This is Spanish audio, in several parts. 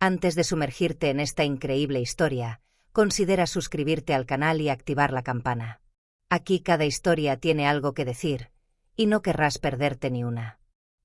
Antes de sumergirte en esta increíble historia, considera suscribirte al canal y activar la campana. Aquí cada historia tiene algo que decir, y no querrás perderte ni una.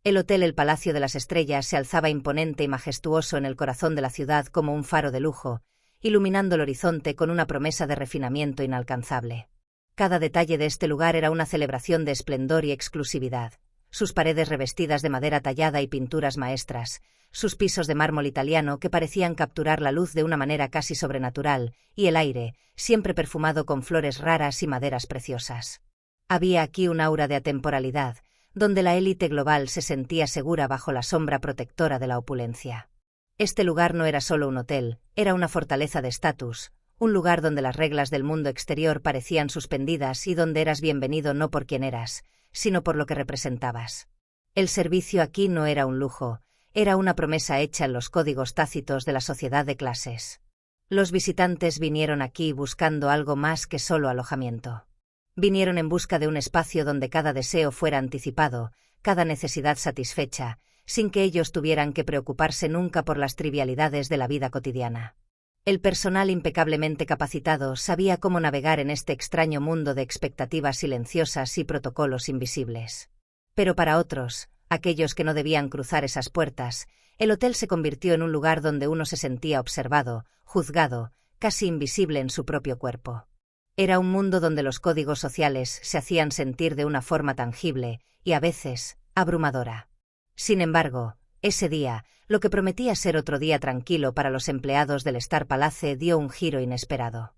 El hotel El Palacio de las Estrellas se alzaba imponente y majestuoso en el corazón de la ciudad como un faro de lujo, iluminando el horizonte con una promesa de refinamiento inalcanzable. Cada detalle de este lugar era una celebración de esplendor y exclusividad. Sus paredes revestidas de madera tallada y pinturas maestras, sus pisos de mármol italiano que parecían capturar la luz de una manera casi sobrenatural, y el aire, siempre perfumado con flores raras y maderas preciosas. Había aquí un aura de atemporalidad, donde la élite global se sentía segura bajo la sombra protectora de la opulencia. Este lugar no era solo un hotel, era una fortaleza de estatus, un lugar donde las reglas del mundo exterior parecían suspendidas y donde eras bienvenido no por quien eras, sino por lo que representabas. El servicio aquí no era un lujo, era una promesa hecha en los códigos tácitos de la sociedad de clases. Los visitantes vinieron aquí buscando algo más que solo alojamiento. Vinieron en busca de un espacio donde cada deseo fuera anticipado, cada necesidad satisfecha, sin que ellos tuvieran que preocuparse nunca por las trivialidades de la vida cotidiana. El personal impecablemente capacitado sabía cómo navegar en este extraño mundo de expectativas silenciosas y protocolos invisibles. Pero para otros, aquellos que no debían cruzar esas puertas, el hotel se convirtió en un lugar donde uno se sentía observado, juzgado, casi invisible en su propio cuerpo. Era un mundo donde los códigos sociales se hacían sentir de una forma tangible y, a veces, abrumadora. Sin embargo, ese día, lo que prometía ser otro día tranquilo para los empleados del Star Palace dio un giro inesperado.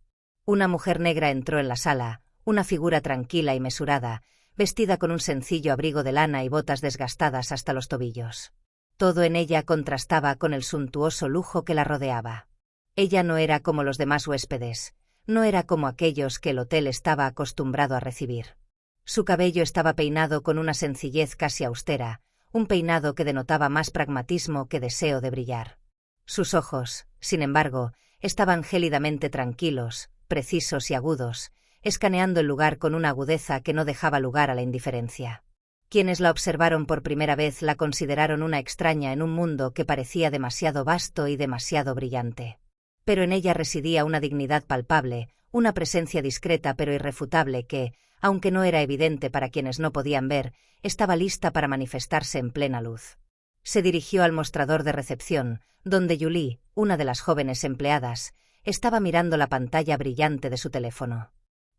Una mujer negra entró en la sala, una figura tranquila y mesurada, vestida con un sencillo abrigo de lana y botas desgastadas hasta los tobillos. Todo en ella contrastaba con el suntuoso lujo que la rodeaba. Ella no era como los demás huéspedes. No era como aquellos que el hotel estaba acostumbrado a recibir. Su cabello estaba peinado con una sencillez casi austera, un peinado que denotaba más pragmatismo que deseo de brillar. Sus ojos, sin embargo, estaban gélidamente tranquilos, precisos y agudos, escaneando el lugar con una agudeza que no dejaba lugar a la indiferencia. Quienes la observaron por primera vez la consideraron una extraña en un mundo que parecía demasiado vasto y demasiado brillante. Pero en ella residía una dignidad palpable, una presencia discreta pero irrefutable que, aunque no era evidente para quienes no podían ver, estaba lista para manifestarse en plena luz. Se dirigió al mostrador de recepción, donde Julie, una de las jóvenes empleadas, estaba mirando la pantalla brillante de su teléfono.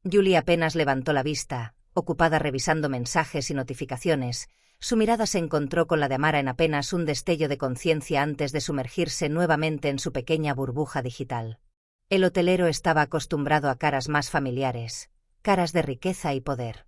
Julie apenas levantó la vista, ocupada revisando mensajes y notificaciones. Su mirada se encontró con la de Amara en apenas un destello de conciencia antes de sumergirse nuevamente en su pequeña burbuja digital. El hotelero estaba acostumbrado a caras más familiares, caras de riqueza y poder.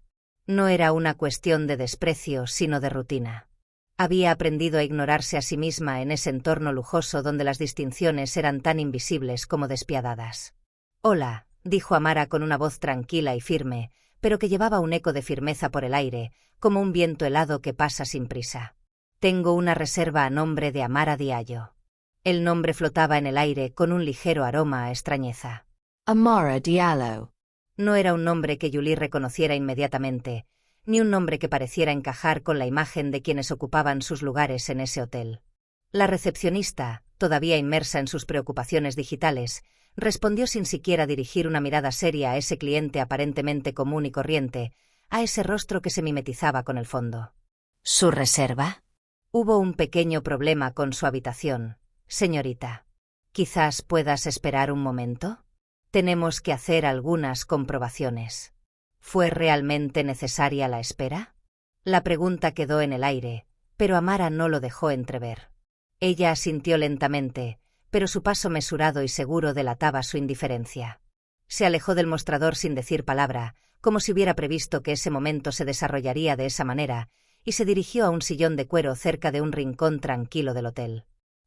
No era una cuestión de desprecio, sino de rutina. Había aprendido a ignorarse a sí misma en ese entorno lujoso donde las distinciones eran tan invisibles como despiadadas. «Hola», dijo Amara con una voz tranquila y firme, pero que llevaba un eco de firmeza por el aire, como un viento helado que pasa sin prisa. «Tengo una reserva a nombre de Amara Diallo». El nombre flotaba en el aire con un ligero aroma a extrañeza. Amara Diallo. No era un nombre que Julie reconociera inmediatamente, ni un nombre que pareciera encajar con la imagen de quienes ocupaban sus lugares en ese hotel. La recepcionista, todavía inmersa en sus preocupaciones digitales, respondió sin siquiera dirigir una mirada seria a ese cliente aparentemente común y corriente, a ese rostro que se mimetizaba con el fondo. ¿Su reserva? Hubo un pequeño problema con su habitación, señorita. ¿Quizás puedas esperar un momento? Tenemos que hacer algunas comprobaciones. ¿Fue realmente necesaria la espera? La pregunta quedó en el aire, pero Amara no lo dejó entrever. Ella asintió lentamente, pero su paso mesurado y seguro delataba su indiferencia. Se alejó del mostrador sin decir palabra, como si hubiera previsto que ese momento se desarrollaría de esa manera, y se dirigió a un sillón de cuero cerca de un rincón tranquilo del hotel.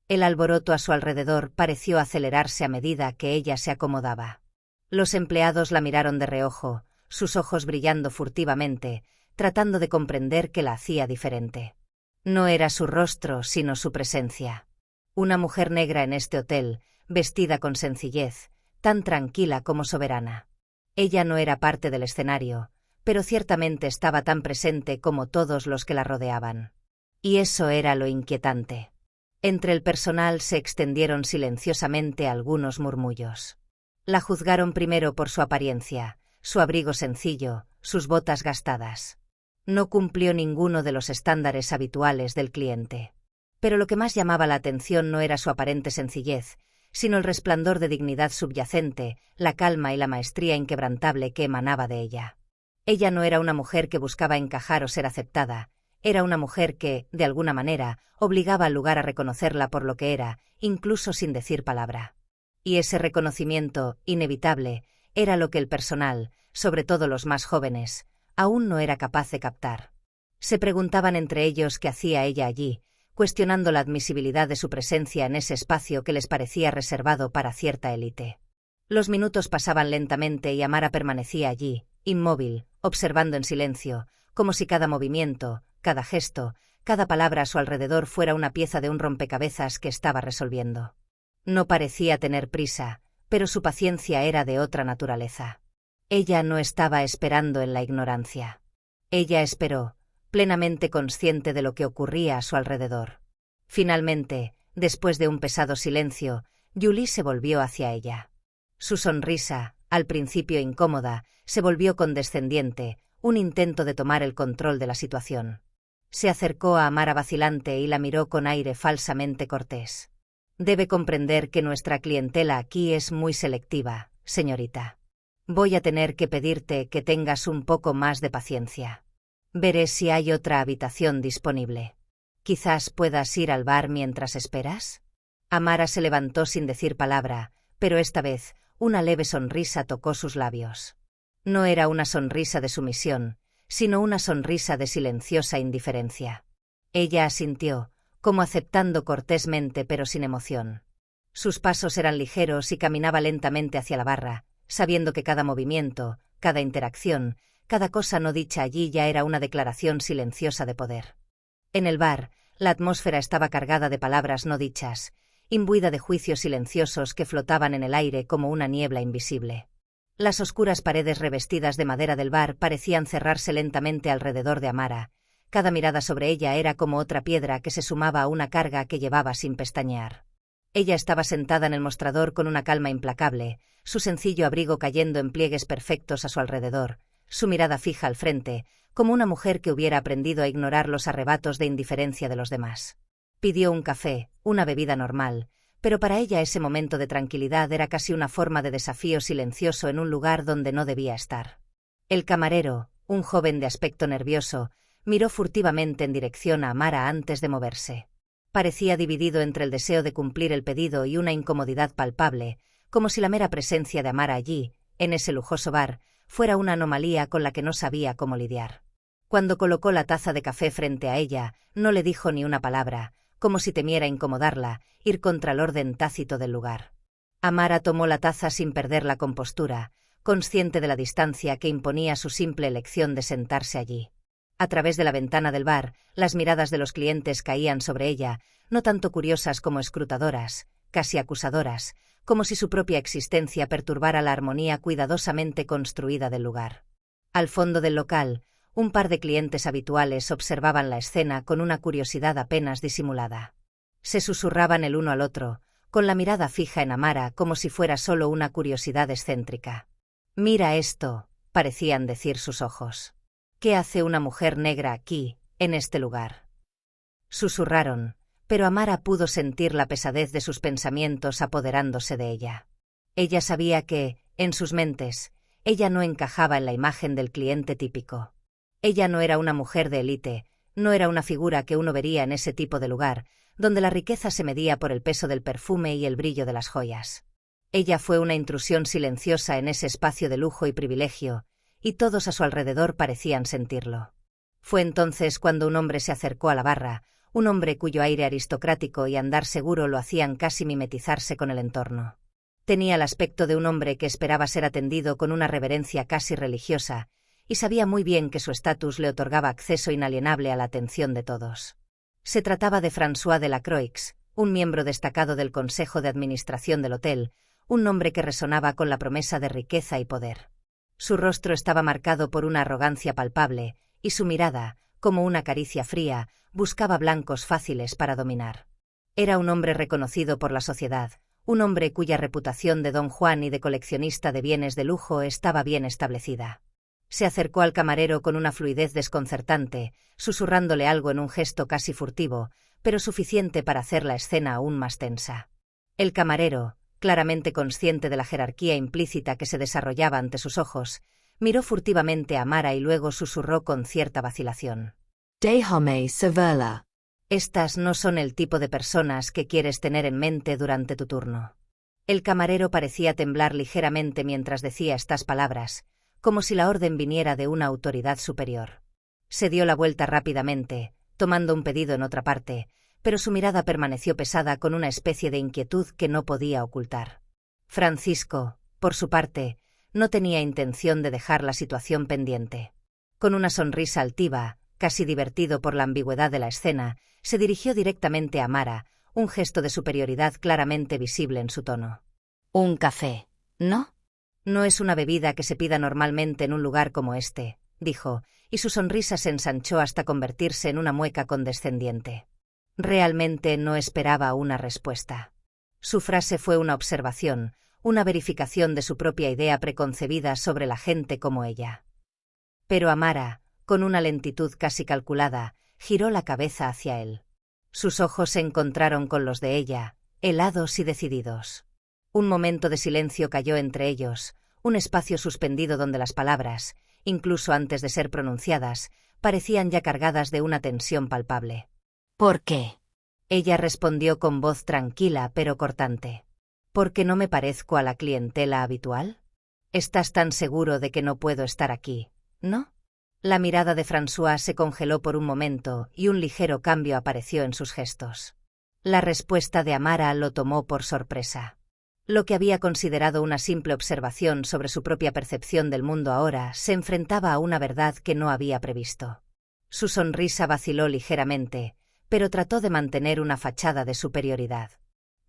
El alboroto a su alrededor pareció acelerarse a medida que ella se acomodaba. Los empleados la miraron de reojo, sus ojos brillando furtivamente, tratando de comprender qué la hacía diferente. No era su rostro, sino su presencia. Una mujer negra en este hotel, vestida con sencillez, tan tranquila como soberana. Ella no era parte del escenario, pero ciertamente estaba tan presente como todos los que la rodeaban. Y eso era lo inquietante. Entre el personal se extendieron silenciosamente algunos murmullos. La juzgaron primero por su apariencia, su abrigo sencillo, sus botas gastadas. No cumplió ninguno de los estándares habituales del cliente. Pero lo que más llamaba la atención no era su aparente sencillez, sino el resplandor de dignidad subyacente, la calma y la maestría inquebrantable que emanaba de ella. Ella no era una mujer que buscaba encajar o ser aceptada, era una mujer que, de alguna manera, obligaba al lugar a reconocerla por lo que era, incluso sin decir palabra. Y ese reconocimiento, inevitable, era lo que el personal, sobre todo los más jóvenes, aún no era capaz de captar. Se preguntaban entre ellos qué hacía ella allí, cuestionando la admisibilidad de su presencia en ese espacio que les parecía reservado para cierta élite. Los minutos pasaban lentamente y Amara permanecía allí, inmóvil, observando en silencio, como si cada movimiento, cada gesto, cada palabra a su alrededor fuera una pieza de un rompecabezas que estaba resolviendo. No parecía tener prisa, pero su paciencia era de otra naturaleza. Ella no estaba esperando en la ignorancia. Ella esperó, plenamente consciente de lo que ocurría a su alrededor. Finalmente, después de un pesado silencio, Julie se volvió hacia ella. Su sonrisa, al principio incómoda, se volvió condescendiente, un intento de tomar el control de la situación. Se acercó a Amara vacilante y la miró con aire falsamente cortés. Debe comprender que nuestra clientela aquí es muy selectiva, señorita. Voy a tener que pedirte que tengas un poco más de paciencia. Veré si hay otra habitación disponible. Quizás puedas ir al bar mientras esperas. Amara se levantó sin decir palabra, pero esta vez, una leve sonrisa tocó sus labios. No era una sonrisa de sumisión, sino una sonrisa de silenciosa indiferencia. Ella asintió, como aceptando cortésmente pero sin emoción. Sus pasos eran ligeros y caminaba lentamente hacia la barra, sabiendo que cada movimiento, cada interacción, cada cosa no dicha allí ya era una declaración silenciosa de poder. En el bar, la atmósfera estaba cargada de palabras no dichas, imbuida de juicios silenciosos que flotaban en el aire como una niebla invisible. Las oscuras paredes revestidas de madera del bar parecían cerrarse lentamente alrededor de Amara. Cada mirada sobre ella era como otra piedra que se sumaba a una carga que llevaba sin pestañear. Ella estaba sentada en el mostrador con una calma implacable, su sencillo abrigo cayendo en pliegues perfectos a su alrededor, su mirada fija al frente, como una mujer que hubiera aprendido a ignorar los arrebatos de indiferencia de los demás. Pidió un café, una bebida normal, pero para ella ese momento de tranquilidad era casi una forma de desafío silencioso en un lugar donde no debía estar. El camarero, un joven de aspecto nervioso, miró furtivamente en dirección a Amara antes de moverse. Parecía dividido entre el deseo de cumplir el pedido y una incomodidad palpable, como si la mera presencia de Amara allí, en ese lujoso bar, fuera una anomalía con la que no sabía cómo lidiar. Cuando colocó la taza de café frente a ella, no le dijo ni una palabra, como si temiera incomodarla, ir contra el orden tácito del lugar. Amara tomó la taza sin perder la compostura, consciente de la distancia que imponía su simple elección de sentarse allí. A través de la ventana del bar, las miradas de los clientes caían sobre ella, no tanto curiosas como escrutadoras, casi acusadoras, como si su propia existencia perturbara la armonía cuidadosamente construida del lugar. Al fondo del local, un par de clientes habituales observaban la escena con una curiosidad apenas disimulada. Se susurraban el uno al otro, con la mirada fija en Amara como si fuera solo una curiosidad excéntrica. «Mira esto», parecían decir sus ojos. «¿Qué hace una mujer negra aquí, en este lugar?». Susurraron, pero Amara pudo sentir la pesadez de sus pensamientos apoderándose de ella. Ella sabía que, en sus mentes, ella no encajaba en la imagen del cliente típico. Ella no era una mujer de élite, no era una figura que uno vería en ese tipo de lugar, donde la riqueza se medía por el peso del perfume y el brillo de las joyas. Ella fue una intrusión silenciosa en ese espacio de lujo y privilegio, y todos a su alrededor parecían sentirlo. Fue entonces cuando un hombre se acercó a la barra, un hombre cuyo aire aristocrático y andar seguro lo hacían casi mimetizarse con el entorno. Tenía el aspecto de un hombre que esperaba ser atendido con una reverencia casi religiosa, y sabía muy bien que su estatus le otorgaba acceso inalienable a la atención de todos. Se trataba de François Delacroix, un miembro destacado del Consejo de Administración del hotel, un nombre que resonaba con la promesa de riqueza y poder. Su rostro estaba marcado por una arrogancia palpable, y su mirada, como una caricia fría, buscaba blancos fáciles para dominar. Era un hombre reconocido por la sociedad, un hombre cuya reputación de Don Juan y de coleccionista de bienes de lujo estaba bien establecida. Se acercó al camarero con una fluidez desconcertante, susurrándole algo en un gesto casi furtivo, pero suficiente para hacer la escena aún más tensa. El camarero, claramente consciente de la jerarquía implícita que se desarrollaba ante sus ojos, miró furtivamente a Mara y luego susurró con cierta vacilación. Déjame saberla. Estas no son el tipo de personas que quieres tener en mente durante tu turno. El camarero parecía temblar ligeramente mientras decía estas palabras, como si la orden viniera de una autoridad superior. Se dio la vuelta rápidamente, tomando un pedido en otra parte, pero su mirada permaneció pesada con una especie de inquietud que no podía ocultar. Francisco, por su parte, no tenía intención de dejar la situación pendiente. Con una sonrisa altiva, casi divertido por la ambigüedad de la escena, se dirigió directamente a Mara, un gesto de superioridad claramente visible en su tono. Un café, ¿no? No es una bebida que se pida normalmente en un lugar como este, dijo, y su sonrisa se ensanchó hasta convertirse en una mueca condescendiente. Realmente no esperaba una respuesta. Su frase fue una observación, una verificación de su propia idea preconcebida sobre la gente como ella. Pero a Mara, con una lentitud casi calculada, giró la cabeza hacia él. Sus ojos se encontraron con los de ella, helados y decididos. Un momento de silencio cayó entre ellos, un espacio suspendido donde las palabras, incluso antes de ser pronunciadas, parecían ya cargadas de una tensión palpable. ¿Por qué? Ella respondió con voz tranquila pero cortante. ¿Porque no me parezco a la clientela habitual? Estás tan seguro de que no puedo estar aquí, ¿no? La mirada de François se congeló por un momento y un ligero cambio apareció en sus gestos. La respuesta de Amara lo tomó por sorpresa. Lo que había considerado una simple observación sobre su propia percepción del mundo ahora se enfrentaba a una verdad que no había previsto. Su sonrisa vaciló ligeramente, pero trató de mantener una fachada de superioridad.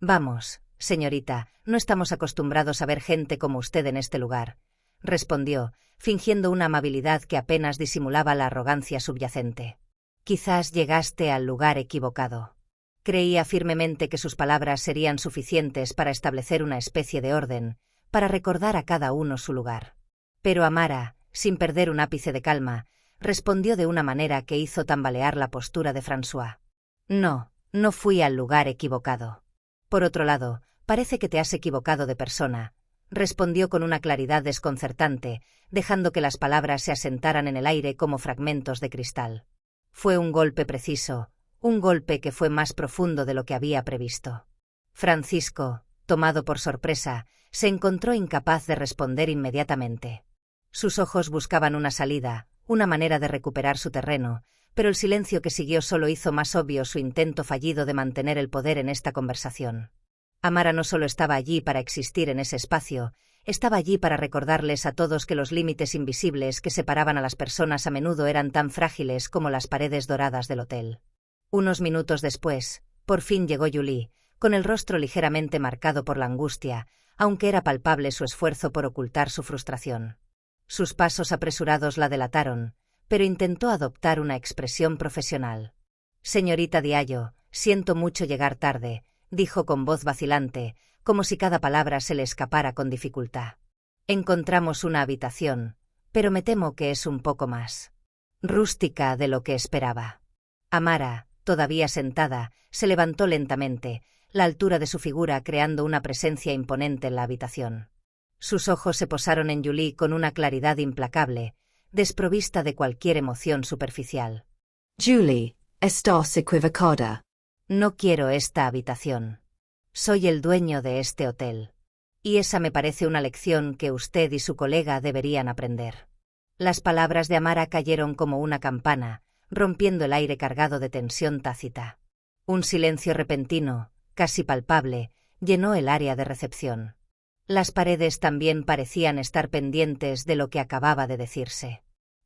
«Vamos, señorita, no estamos acostumbrados a ver gente como usted en este lugar», respondió, fingiendo una amabilidad que apenas disimulaba la arrogancia subyacente. «Quizás llegaste al lugar equivocado». Creía firmemente que sus palabras serían suficientes para establecer una especie de orden, para recordar a cada uno su lugar. Pero Amara, sin perder un ápice de calma, respondió de una manera que hizo tambalear la postura de François. «No, no fui al lugar equivocado. Por otro lado, parece que te has equivocado de persona», respondió con una claridad desconcertante, dejando que las palabras se asentaran en el aire como fragmentos de cristal. Fue un golpe preciso, un golpe que fue más profundo de lo que había previsto. Francisco, tomado por sorpresa, se encontró incapaz de responder inmediatamente. Sus ojos buscaban una salida, una manera de recuperar su terreno, pero el silencio que siguió solo hizo más obvio su intento fallido de mantener el poder en esta conversación. Amara no solo estaba allí para existir en ese espacio, estaba allí para recordarles a todos que los límites invisibles que separaban a las personas a menudo eran tan frágiles como las paredes doradas del hotel. Unos minutos después, por fin llegó Julie, con el rostro ligeramente marcado por la angustia, aunque era palpable su esfuerzo por ocultar su frustración. Sus pasos apresurados la delataron, pero intentó adoptar una expresión profesional. «Señorita Diallo, siento mucho llegar tarde», dijo con voz vacilante, como si cada palabra se le escapara con dificultad. «Encontramos una habitación, pero me temo que es un poco más rústica de lo que esperaba». Amara, todavía sentada, se levantó lentamente, la altura de su figura creando una presencia imponente en la habitación. Sus ojos se posaron en Julie con una claridad implacable, desprovista de cualquier emoción superficial. «Julie, estás equivocada». «No quiero esta habitación. Soy el dueño de este hotel. Y esa me parece una lección que usted y su colega deberían aprender». Las palabras de Amara cayeron como una campana, rompiendo el aire cargado de tensión tácita. Un silencio repentino, casi palpable, llenó el área de recepción. Las paredes también parecían estar pendientes de lo que acababa de decirse.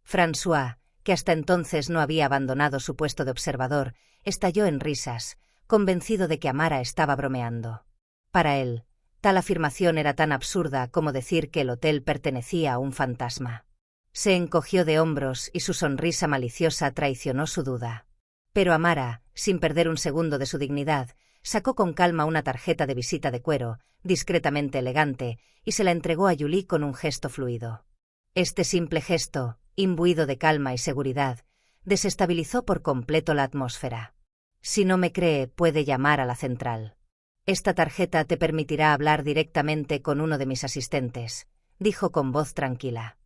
François, que hasta entonces no había abandonado su puesto de observador, estalló en risas, convencido de que Amara estaba bromeando. Para él, tal afirmación era tan absurda como decir que el hotel pertenecía a un fantasma. Se encogió de hombros y su sonrisa maliciosa traicionó su duda. Pero Amara, sin perder un segundo de su dignidad, sacó con calma una tarjeta de visita de cuero, discretamente elegante, y se la entregó a Julie con un gesto fluido. Este simple gesto, imbuido de calma y seguridad, desestabilizó por completo la atmósfera. Si no me cree, puede llamar a la central. Esta tarjeta te permitirá hablar directamente con uno de mis asistentes, dijo con voz tranquila.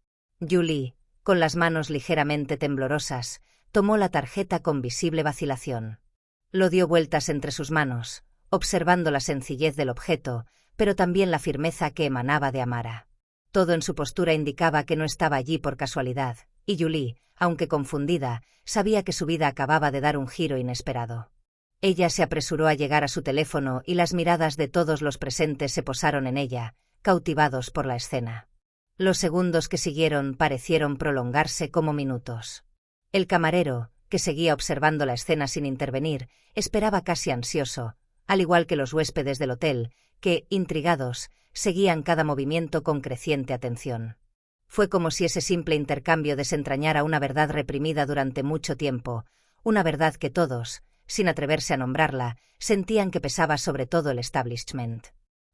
Julie, con las manos ligeramente temblorosas, tomó la tarjeta con visible vacilación. Lo dio vueltas entre sus manos, observando la sencillez del objeto, pero también la firmeza que emanaba de Amara. Todo en su postura indicaba que no estaba allí por casualidad, y Julie, aunque confundida, sabía que su vida acababa de dar un giro inesperado. Ella se apresuró a llegar a su teléfono y las miradas de todos los presentes se posaron en ella, cautivados por la escena. Los segundos que siguieron parecieron prolongarse como minutos. El camarero, que seguía observando la escena sin intervenir, esperaba casi ansioso, al igual que los huéspedes del hotel, que, intrigados, seguían cada movimiento con creciente atención. Fue como si ese simple intercambio desentrañara una verdad reprimida durante mucho tiempo, una verdad que todos, sin atreverse a nombrarla, sentían que pesaba sobre todo el establishment.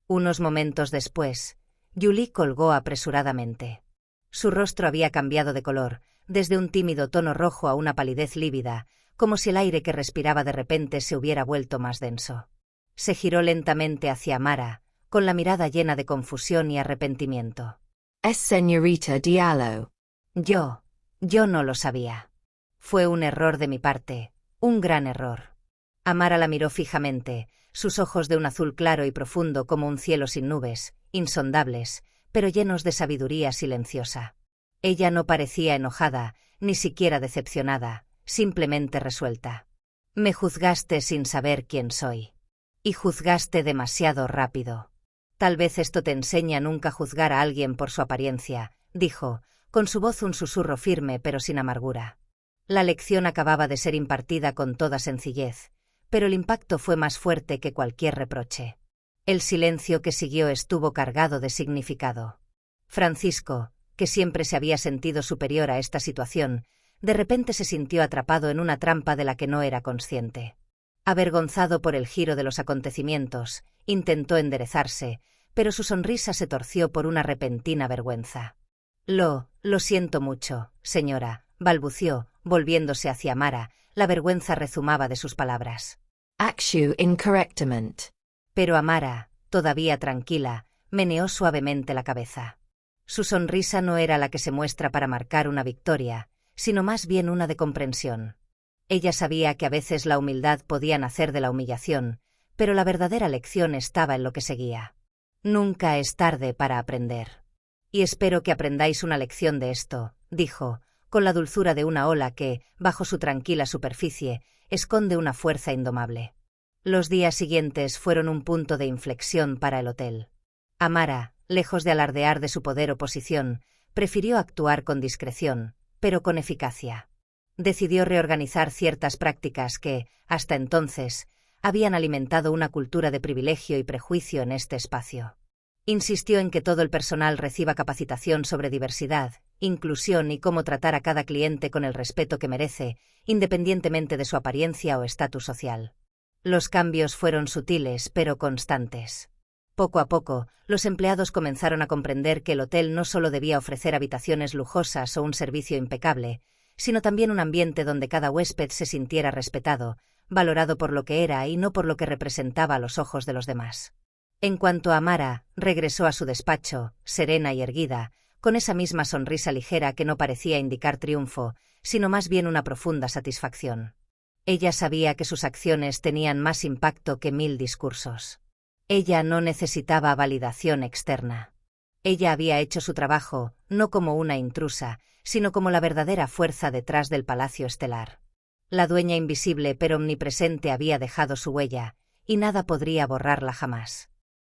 Unos momentos después, Julie colgó apresuradamente. Su rostro había cambiado de color, desde un tímido tono rojo a una palidez lívida, como si el aire que respiraba de repente se hubiera vuelto más denso. Se giró lentamente hacia Amara, con la mirada llena de confusión y arrepentimiento. Es señorita Diallo. Yo no lo sabía. Fue un error de mi parte, un gran error. Amara la miró fijamente, sus ojos de un azul claro y profundo como un cielo sin nubes, insondables, pero llenos de sabiduría silenciosa. Ella no parecía enojada, ni siquiera decepcionada, simplemente resuelta. Me juzgaste sin saber quién soy. Y juzgaste demasiado rápido. Tal vez esto te enseñe a nunca juzgar a alguien por su apariencia, dijo, con su voz un susurro firme pero sin amargura. La lección acababa de ser impartida con toda sencillez, pero el impacto fue más fuerte que cualquier reproche. El silencio que siguió estuvo cargado de significado. Francisco, que siempre se había sentido superior a esta situación, de repente se sintió atrapado en una trampa de la que no era consciente. Avergonzado por el giro de los acontecimientos, intentó enderezarse, pero su sonrisa se torció por una repentina vergüenza. Lo siento mucho, señora, balbució, volviéndose hacia Amara, la vergüenza rezumaba de sus palabras. Actu incorrectament. Pero Amara, todavía tranquila, meneó suavemente la cabeza. Su sonrisa no era la que se muestra para marcar una victoria, sino más bien una de comprensión. Ella sabía que a veces la humildad podía nacer de la humillación, pero la verdadera lección estaba en lo que seguía. Nunca es tarde para aprender. Y espero que aprendáis una lección de esto, dijo, con la dulzura de una ola que, bajo su tranquila superficie, esconde una fuerza indomable. Los días siguientes fueron un punto de inflexión para el hotel. Amara, lejos de alardear de su poder o posición, prefirió actuar con discreción, pero con eficacia. Decidió reorganizar ciertas prácticas que, hasta entonces, habían alimentado una cultura de privilegio y prejuicio en este espacio. Insistió en que todo el personal reciba capacitación sobre diversidad, inclusión y cómo tratar a cada cliente con el respeto que merece, independientemente de su apariencia o estatus social. Los cambios fueron sutiles pero constantes. Poco a poco, los empleados comenzaron a comprender que el hotel no solo debía ofrecer habitaciones lujosas o un servicio impecable, sino también un ambiente donde cada huésped se sintiera respetado, valorado por lo que era y no por lo que representaba a los ojos de los demás. En cuanto a Amara, regresó a su despacho, serena y erguida, con esa misma sonrisa ligera que no parecía indicar triunfo, sino más bien una profunda satisfacción. Ella sabía que sus acciones tenían más impacto que 1000 discursos. Ella no necesitaba validación externa. Ella había hecho su trabajo, no como una intrusa, sino como la verdadera fuerza detrás del Palacio Estelar. La dueña invisible pero omnipresente había dejado su huella, y nada podría borrarla jamás.